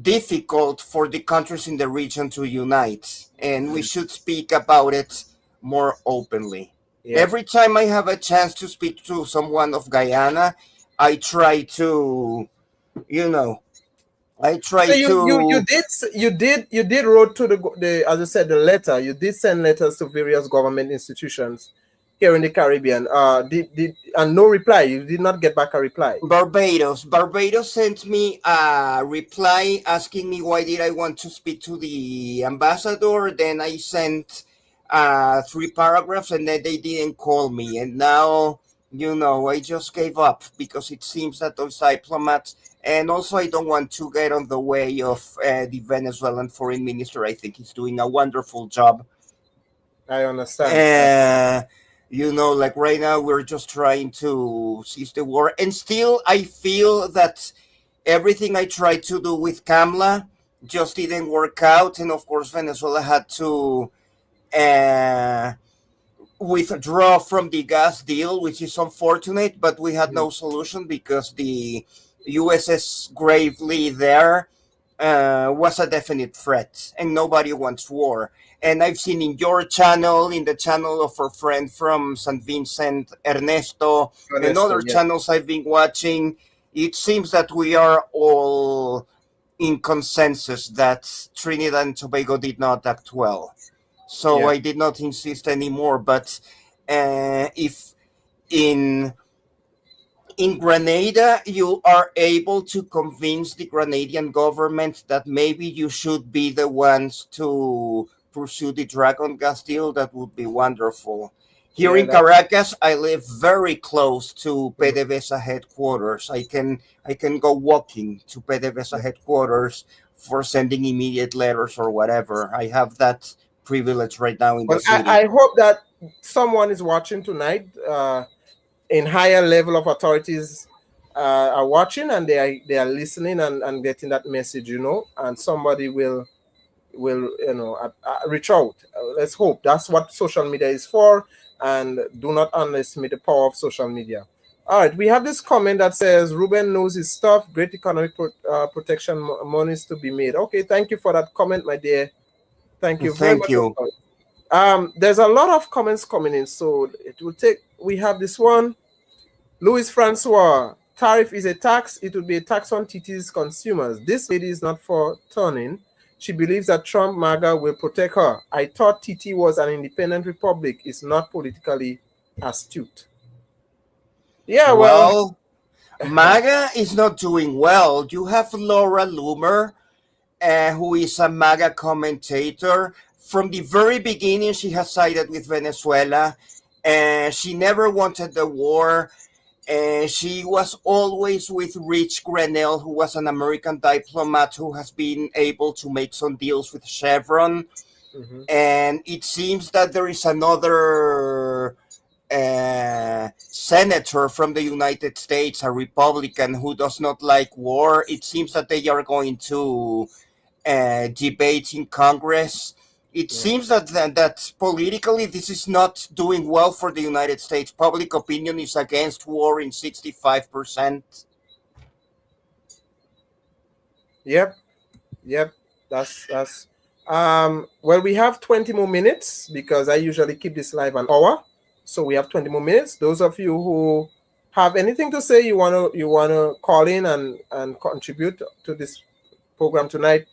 difficult for the countries in the region to unite, and we should speak about it more openly. Yeah. Every time I have a chance to speak to someone of Guyana, I try to, you did wrote to the as I said, the letter. You did send letters to various government institutions here in the Caribbean. And no reply. You did not get back a reply. Barbados sent me a reply asking me why did I want to speak to the ambassador. Then I sent 3 paragraphs, and then they didn't call me. And now, I just gave up because it seems that those diplomats, and also I don't want to get on the way of the Venezuelan foreign minister. I think he's doing a wonderful job. I understand. Like right now we're just trying to cease the war, and still I feel that everything I tried to do with Kamla just didn't work out. And of course Venezuela had to withdraw from the gas deal, which is unfortunate, but we had no solution because the USS Gravely there was a definite threat, and nobody wants war. And I've seen in your channel, in the channel of our friend from St. Vincent, Ernesto, and other channels I've been watching, it seems that we are all in consensus that Trinidad and Tobago did not act well. So I did not insist anymore. But if in Grenada, you are able to convince the Grenadian government that maybe you should be the ones to pursue the Dragon gas deal, that would be wonderful. Here in Caracas, I live very close to PDVSA headquarters. I can go walking to PDVSA headquarters for sending immediate letters or whatever. I have that privilege right now in the city. I hope that someone is watching tonight. In higher level of authorities are watching, and they are listening and getting that message, and somebody will reach out. Let's hope. That's what social media is for, and do not underestimate the power of social media. All right, we have this comment that says Ruben knows his stuff. Great economic protection monies to be made. Okay, thank you for that comment, my dear. Thank you very much. There's a lot of comments coming in, so it will take. We have this one. Louis Francois, tariff is a tax. It would be a tax on TT's consumers. This lady is not for turning. She believes that Trump MAGA will protect her. I thought TT was an independent republic. It's not politically astute. Yeah, well, Well, MAGA is not doing well. You have Laura Loomer, who is a MAGA commentator. From the very beginning, she has sided with Venezuela, and she never wanted the war. And she was always with Rich Grenell, who was an American diplomat who has been able to make some deals with Chevron. mhm, And it seems that there is another senator from the United States, a Republican who does not like war. It seems that they are going to debate in Congress. It yeah, seems that politically this is not doing well for the United States. Public opinion is against war in 65%. yep, yep. That's. Well, we have 20 more minutes because I usually keep this live an hour, so we have 20 more minutes. Those of you who have anything to say, you wanna call in and contribute to this program tonight.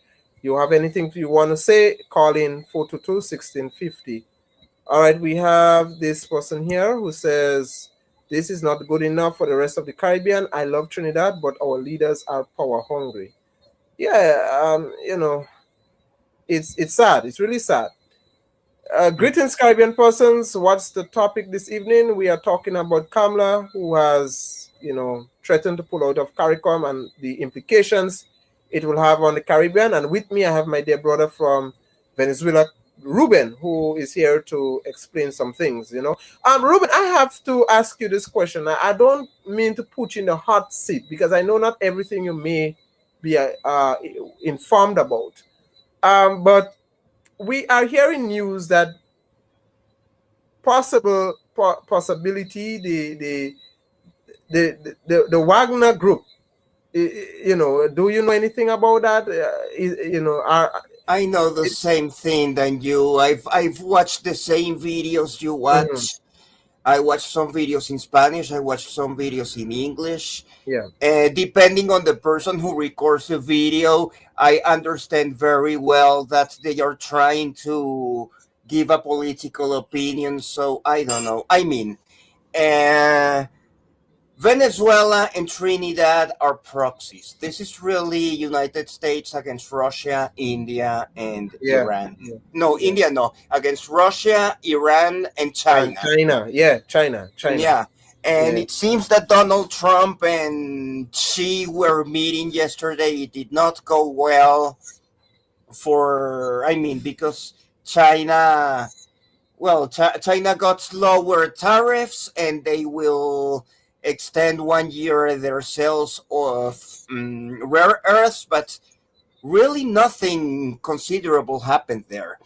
You have anything you want to say, call in 422-1650. All right, we have this person here who says, this is not good enough for the rest of the Caribbean. I love Trinidad, but our leaders are power hungry. Yeah, it's sad. It's really sad. Greetings, Caribbean persons. What's the topic this evening? We are talking about Kamla, who has, threatened to pull out of Caricom and the implications it will have on the Caribbean. And with me, I have my dear brother from Venezuela, Ruben, who is here to explain some things. Ruben, I have to ask you this question. I don't mean to put you in the hot seat because I know not everything you may be informed about. But we are hearing news that possibility the Wagner group. Do you know anything about that? I know the same thing than you. I've watched the same videos you Mhm, watch. I watched some videos in Spanish. I watched some videos in English. yeah, Depending on the person who records the video, I understand very well that they are trying to give a political opinion. So I don't know. I mean, uh, Venezuela and Trinidad are proxies. This is really United States against Russia, India, and yeah, Iran. yeah, No, yeah. India, no, against Russia, Iran, and And China. China, yeah, China, Yeah. And yeah. it seems that Donald Trump and Xi were meeting yesterday. It did not go well because China, well, China got lower tariffs and they will extend 1 year their sales of rare earths, but really nothing considerable happened there.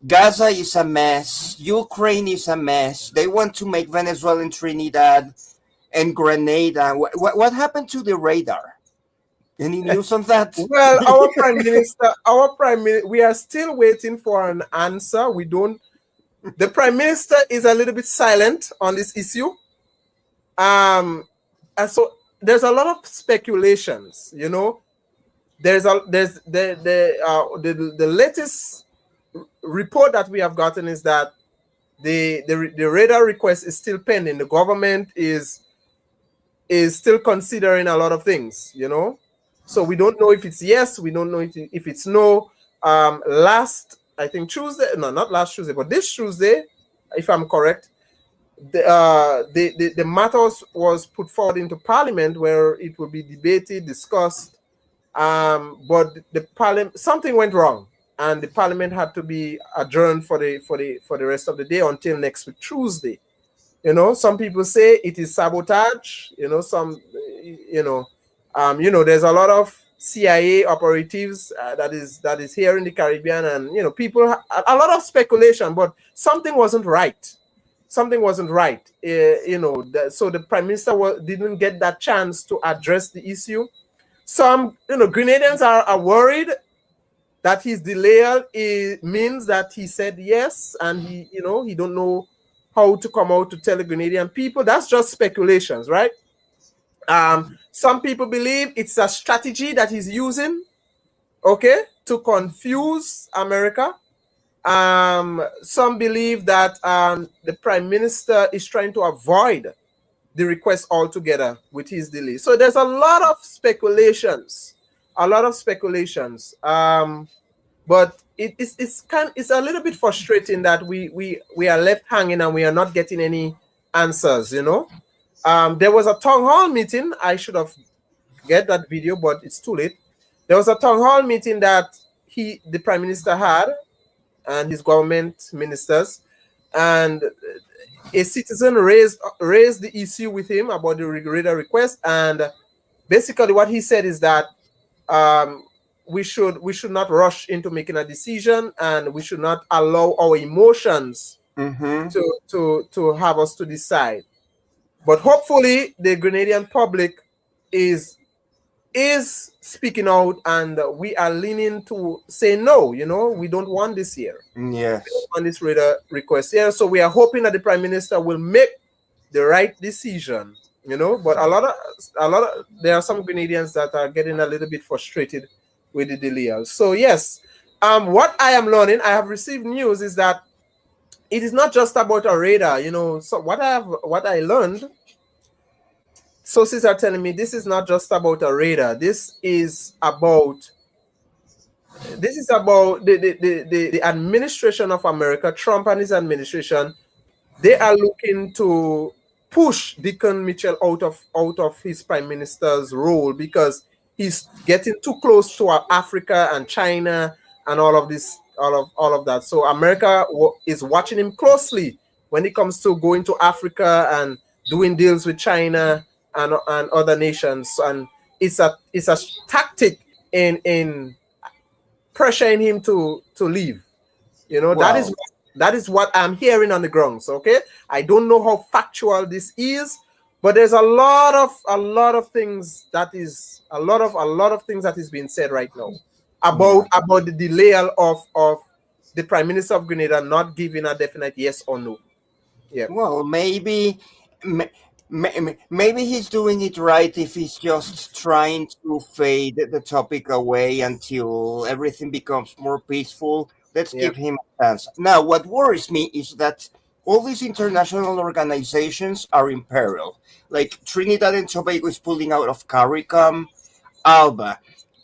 Gaza is a mess. Ukraine is a mess. They want to make Venezuela and Trinidad and Grenada. What happened to the radar? Any news on that? Well, our prime minister, we are still waiting for an answer. We don't. The prime minister is a little bit silent on this issue. And so there's a lot of speculations. There's the latest report that we have gotten is that the radar request is still pending. The government is still considering a lot of things. So we don't know if it's yes, we don't know if it's no. Last, I think Tuesday, no, not last Tuesday, but this Tuesday, if I'm correct, the matter was put forward into Parliament where it will be debated, discussed. But the Parliament, something went wrong, and the Parliament had to be adjourned for the rest of the day until next week Tuesday. Some people say it is sabotage. There's a lot of CIA operatives that is here in the Caribbean, and people a lot of speculation, but something wasn't right. Something wasn't right. So the prime minister didn't get that chance to address the issue. Some Grenadians are worried that his delay means that he said yes, and he don't know how to come out to tell the Grenadian people. That's just speculations, right? Some people believe it's a strategy that he's using, okay, to confuse America. Some believe that the prime minister is trying to avoid the request altogether with his delay. So there's a lot of speculations, a lot of speculations. But it's a little bit frustrating that we are left hanging and we are not getting any answers. There was a town hall meeting. I should have get that video, but it's too late. There was a town hall meeting that the prime minister had and his government ministers, and a citizen raised the issue with him about the reader request, and basically what he said is that um, we should not rush into making a decision, and we should not allow our emotions Mm-hmm. to have us to decide. But hopefully, the Grenadian public is is speaking out, and we are leaning to say no. We don't want this here. We don't Yes. want this reader request here. So we are hoping that the prime minister will make the right decision. But there are some Grenadians that are getting a little bit frustrated with the delay. So yes, what I am learning, I have received news is that it is not just about a radar. So what I learned, sources are telling me this is not just about a radar. This is about the administration of America, Trump and his administration. They are looking to push Deacon Mitchell out of his prime minister's role because he's getting too close to Africa and China and all of this, all of that. So America is watching him closely when it comes to going to Africa and doing deals with China and other nations. And it's a tactic in pressuring him to leave. Well, That is what I'm hearing on the grounds. Okay, I don't know how factual this is, but there's a lot of things that is being said right now yeah. about the delay of the prime minister of Grenada not giving a definite yes or no. Yeah. Well, maybe he's doing it right if he's just trying to fade the topic away until everything becomes more peaceful. Let's Yeah. give him a chance. Now, what worries me is that all these international organizations are in peril. Like Trinidad and Tobago is pulling out of Caricom. Alba.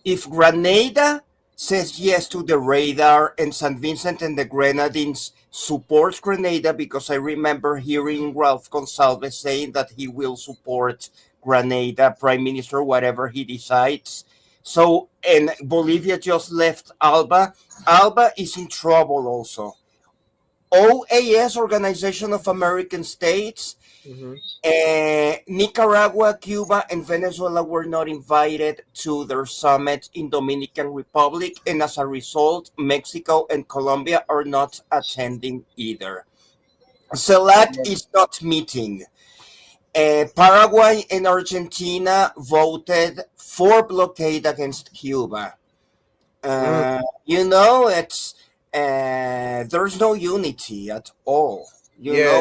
If Grenada says yes to the radar and St. Vincent and the Grenadines supports Grenada, because I remember hearing Ralph Gonsalves saying that he will support Grenada, Prime Minister, whatever he decides. So, and Bolivia just left Alba. Alba is in trouble also. OAS, Organization of American States, Mm-hmm. Nicaragua, Cuba, and Venezuela were not invited to their summit in Dominican Republic, and as a result, Mexico and Colombia are not attending either. CELAC is not meeting. Paraguay and Argentina voted for blockade against Cuba. Mm. It's there's no unity at all. Yeah.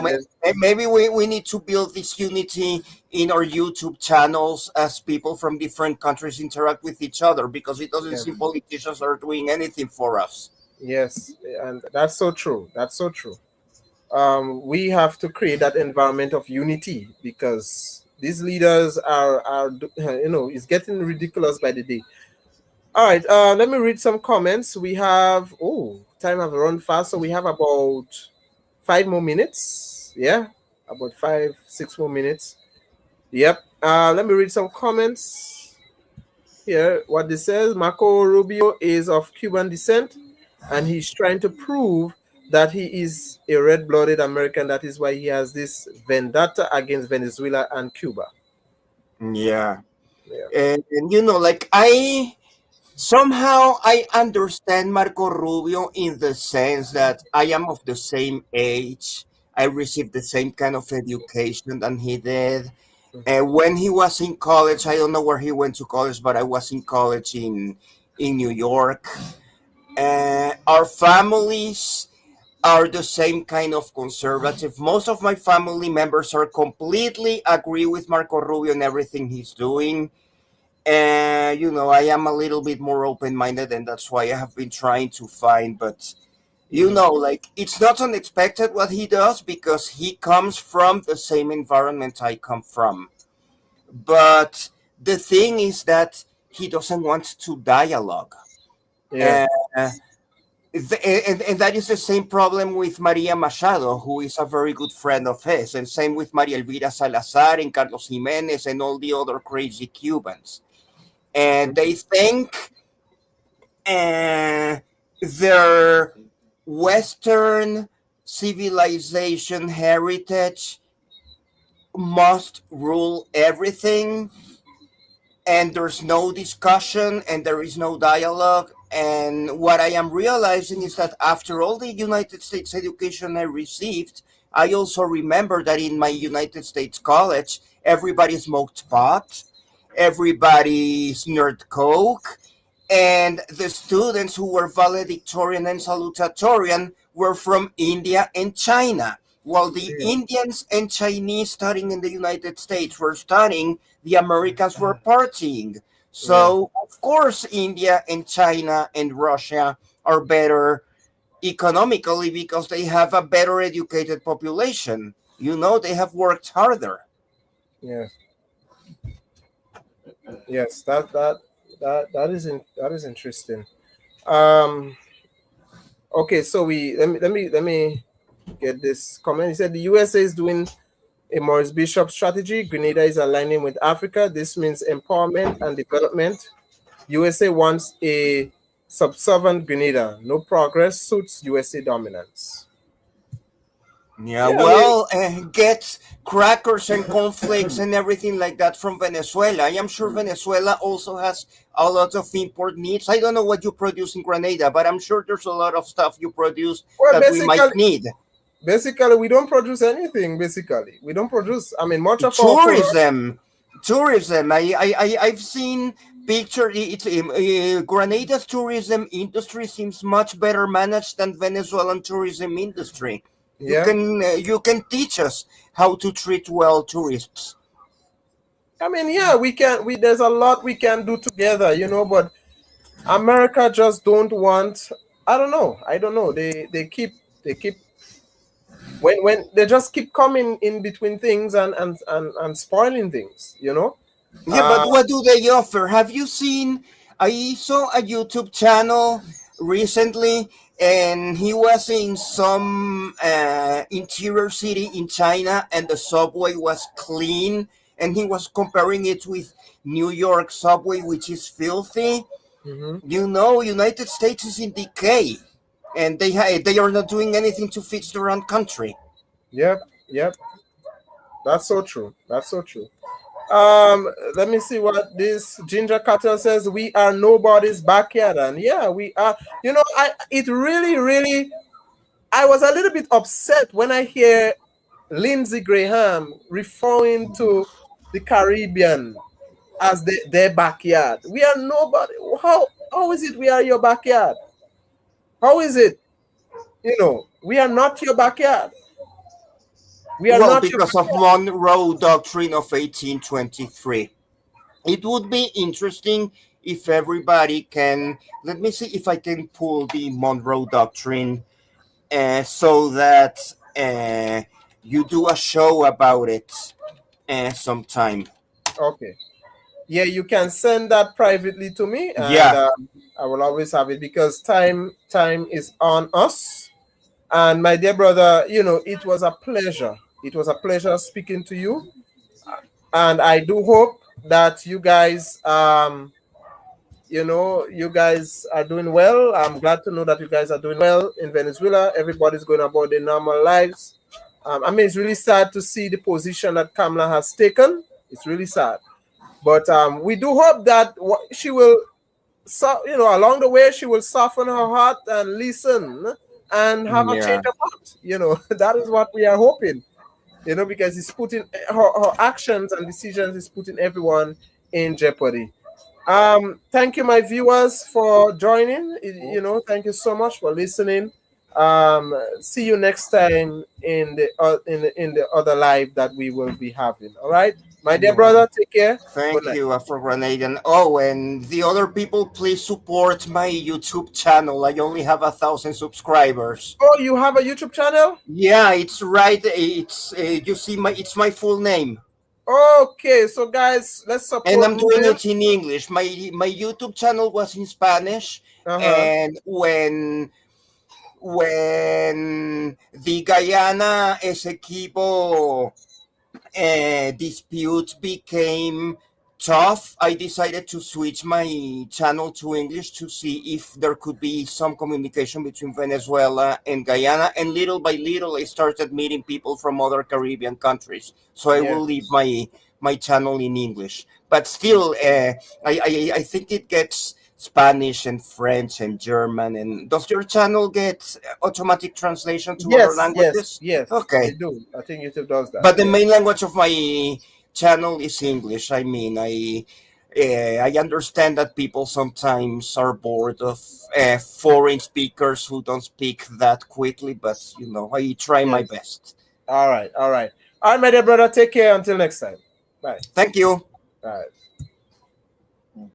Maybe we need to build this unity in our YouTube channels as people from different countries interact with each other, because it doesn't Yeah. seem politicians are doing anything for us. Yes, and that's so true. That's so true. We have to create that environment of unity because these leaders are it's getting ridiculous by the day. All right, let me read some comments. We have time have run fast, so we have about 5 more minutes. Yeah, about 5 6 more minutes. Yep. Let me read some comments here. What this says: Marco Rubio is of Cuban descent, and he's trying to prove that he is a red-blooded American. That is why he has this vendetta against Venezuela and Cuba. Yeah. Yeah. And like I understand Marco Rubio in the sense that I am of the same age. I received the same kind of education than he did. Mhm. And when he was in college, I don't know where he went to college, but I was in college in New York. Our families are the same kind of conservative. Most of my family members are completely agree with Marco Rubio and everything he's doing. And I am a little bit more open minded, and that's why I have been trying to find. But You know, like it's not unexpected what he does because he comes from the same environment I come from. But the thing is that he doesn't want to dialogue. Yeah. Uh, and that is the same problem with Maria Machado, who is a very good friend of his, and same with Maria Elvira Salazar and Carlos Jimenez and all the other crazy Cubans. And they think their Western civilization heritage must rule everything, and there's no discussion and there is no dialogue. And what I am realizing is that after all the United States education I received, I also remember that in my United States college, everybody smoked pot, everybody snort coke, and the students who were valedictorian and salutatorian were from India and China. While the Yeah. Indians and Chinese studying in the United States were studying, the Americans were partying. Yeah. So, of course, India and China and Russia are better economically because they have a better educated population. You know, they have worked harder. Yes. Yes. That is interesting. Um. Okay. So we let me get this comment. He said the USA is doing a Morris Bishop strategy. Grenada is aligning with Africa. This means empowerment and development. USA wants a subservient Grenada. No progress suits USA dominance. Yeah, Yeah, I mean, well, get crackers and conflicts and everything like that from Venezuela. I am sure Venezuela also has a lot of import needs. I don't know what you produce in Grenada, but I'm sure there's a lot of stuff you produce well, that we might need. basically, we don't produce anything. Basically, we don't produce. I mean, much of our product. Tourism. I've seen picture. Grenada's tourism industry seems much better managed than Venezuelan tourism industry. Yeah, You can teach us how to treat well tourists. I mean, yeah, we can. We there's a lot we can do together, But America just don't want. I don't know. I don't know. They keep when they just keep coming in between things and spoiling things. Yeah, Uh, but what do they offer? Have you seen? I saw a YouTube channel recently, and he was in some interior city in China, and the subway was clean, and he was comparing it with New York subway, which is filthy. mhm. You know, United States is in decay, and they are not doing anything to fix their own country. Yep, yep. That's so true. That's so true. Let me see what this Ginger Cartel says. We are nobody's backyard, and yeah, we are. It really, really. I was a little bit upset when I hear Lindsey Graham referring to the Caribbean as their backyard. We are nobody. How is it we are your backyard? How is it? We are not your backyard. We are Well, not your because of backyard. Monroe Doctrine of 1823. It would be interesting if everybody can. Let me see if I can pull the Monroe Doctrine so that you do a show about it sometime. Okay. Yeah, you can send that privately to me, and Yeah, I will always have it because time is on us. And my dear brother, it was a pleasure. It was a pleasure speaking to you, and I do hope that you guys are doing well. I'm glad to know that you guys are doing well in Venezuela. Everybody's going about their normal lives. I mean, it's really sad to see the position that Kamla has taken. It's really sad, but we do hope that she will, along the way, she will soften her heart and listen and have a change yeah. of heart. That is what we are hoping. Because it's putting her actions and decisions is putting everyone in jeopardy. Thank you, my viewers, for joining. Thank you so much for listening. See you next time in the other live that we will be having. All right. My dear Well, brother, take care. Good thank night. you, Afro Grenadian. Oh, and the other people, please support my YouTube channel. I only have 1,000 subscribers. Oh, you have a YouTube channel? Yeah, it's right. It's you see my it's my full name, Okay, so guys, let's and support I'm doing Ruben. it in English. My YouTube channel was in Spanish, Uh-huh. and when the Guyana Essequibo dispute became tough, I decided to switch my channel to English to see if there could be some communication between Venezuela and Guyana. And little by little, I started meeting people from other Caribbean countries. So I will leave Yes. my channel in English. But still, I think it gets Spanish and French and German. And does your channel get automatic translation to other Yes, yes, languages? yes. They Okay, do. I think YouTube does that. but the Yes. main language of my channel is English. I mean, I understand that people sometimes are bored of foreign speakers who don't speak that quickly, but I try my Yes. best. All right. All right. All right, my dear brother. Take care. Until next time. Bye. Thank you. All right.